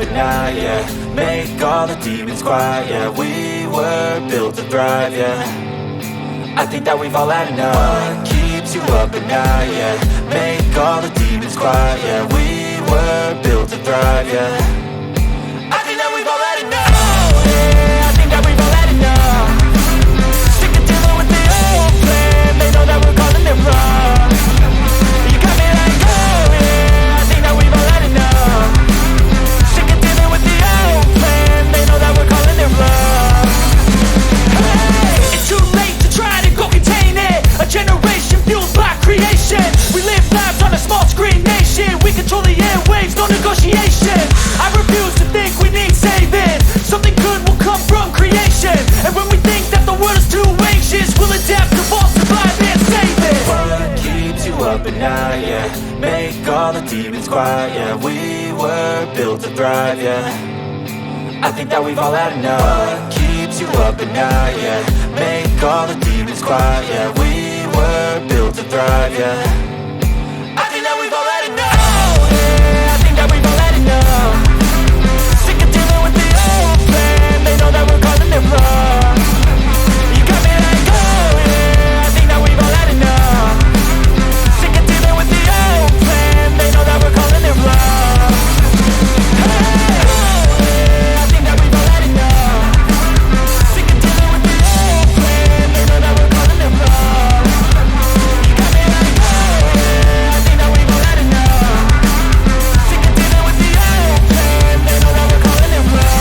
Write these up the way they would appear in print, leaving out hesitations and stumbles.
at night, yeah. Make all the demons quiet, yeah. We were built to thrive, yeah. I think that we've all had enough. What keeps you up at night, yeah. Make all the demons quiet, yeah. We were built to thrive, yeah. I think that we've all had enough. Oh, yeah, I think that we've all had enough. Sick of dealing with the old plan. They know that we're calling it wrong. You got me like, oh, yeah, I think that we've all had enough. Sick of dealing with the old plan. They know that we're calling it wrong. Hey, it's too late to try to go contain it. A generation fueled by creation. We live lives on a small screen nation. We control the airwaves, no negotiation. I refuse to think we need saving. Something good will come from creation. And when we think that the world is too anxious, we'll adapt, evolve, survive and save it. What keeps you up at night, yeah. Make all the demons quiet, yeah. We were built to thrive, yeah. I think that we've all had enough. What keeps you up at night, yeah. Make all the demons quiet, yeah. We were built to thrive, yeah. I think that we've all had enough. Oh, yeah, I think that we've all had enough. Sick of dealing with the old plan. They know that we're calling it wrong. You got me like, oh, yeah, I think that we've all had enough. Sick of dealing with the old plan. They know that we're calling it wrong. Hey, oh, yeah, I think that we've all had enough. Sick of dealing with the old plan. They know that we're calling it wrong. You got me like, oh, yeah, I think that we've all had enough. Sick of dealing with the old plan. They know that we're calling it wrong.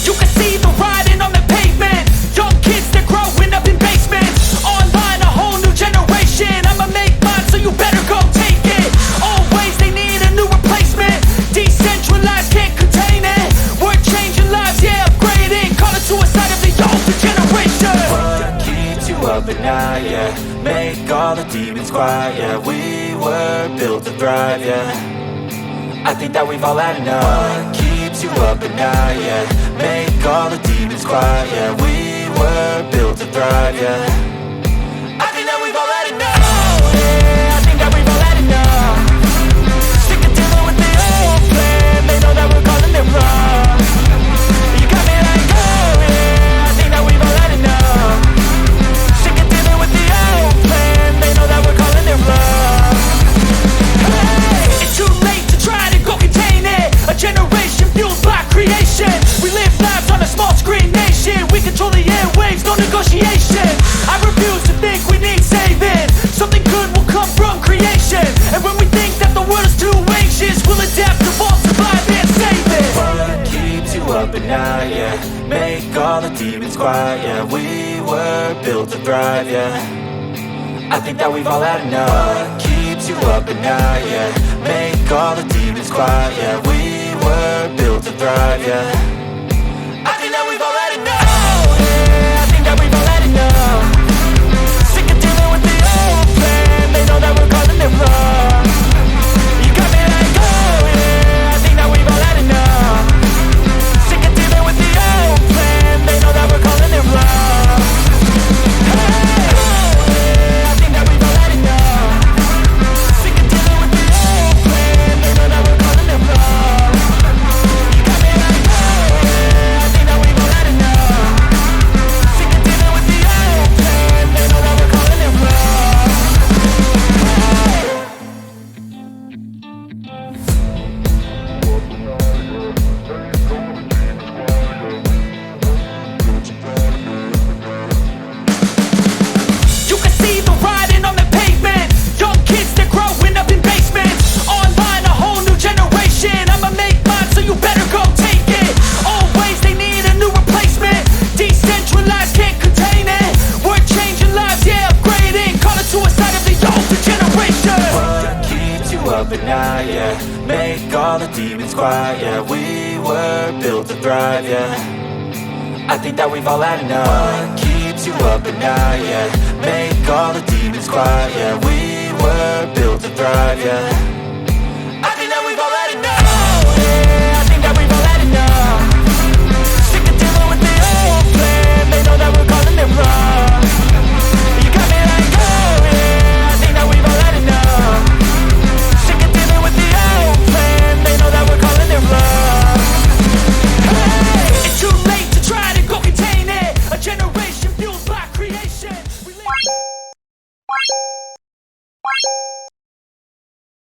You can see the writing on the pavement. Young kids, they're growing up in basements. Online, a whole new generation. I'ma make mine, so you better go take it. Always, they need a new replacement. Decentralized, can't contain it. We're changing lives, yeah, upgrading. Call it suicide of the older generation. What keeps you up at night, yeah. Make all the demons quiet, yeah. We were built to thrive, yeah. I think that we've all had enough. What keeps you up at night, yeah. Make all the demons quiet, yeah. We were built to thrive, yeah. I think that we've all had enough. Oh, yeah, I think that we've all had enough. Sick of dealing with the old plan. They know that we're calling it wrong. You got me like, oh, yeah, I think that we've all had enough. Sick of dealing with the old plan. They know that we're calling it wrong. Hey, it's too late to try to go contain it. A generation fueled by creation. We live lives on a small screen nation. We control the airwaves, no negotiation. I refuse to think we need saving. Something good will come from creation. And when we think that the world is too anxious, we'll adapt, evolve, survive and save it. What keeps you up at night, yeah. Make all the demons quiet, yeah. We were built to thrive, yeah. I think that we've all had enough. What keeps you up at night, yeah. Make all the demons quiet, yeah. We were built to thrive, yeah. I think that we've all had enough. Oh, yeah, I think that we've all had enough. Sick of dealing with the old plan. They know that we're calling it wrong. You got me like, oh, yeah, I think that we've all had enough. Sick of dealing with the old plan. They know that we're calling it wrong. Hey, oh, yeah, I think that we've all had enough. Sick of dealing with the old plan. They know that we're calling it wrong. You got me like, oh, yeah, I think that we've all had enough. Sick of dealing with the old plan. They know that we're calling it wrong. You can see the writing on the pavement. Young kids, they're growing up in basements. Online, a whole new generation. I'ma make mine, so you better go take it. Always, they need a new replacement. Decentralized, can't contain it. We're changing lives, yeah, upgrading. Call it suicide of the older generation. What keeps you up at night, yeah. Make all the demons quiet, yeah. We were built to thrive, yeah. I think that we've all had enough. What keeps you up at night, yeah. Make all the demons quiet, yeah. We were built to thrive, yeah. I think that we've all had enough. Oh, yeah, I think that we've all had enough. Sick of dealing with the you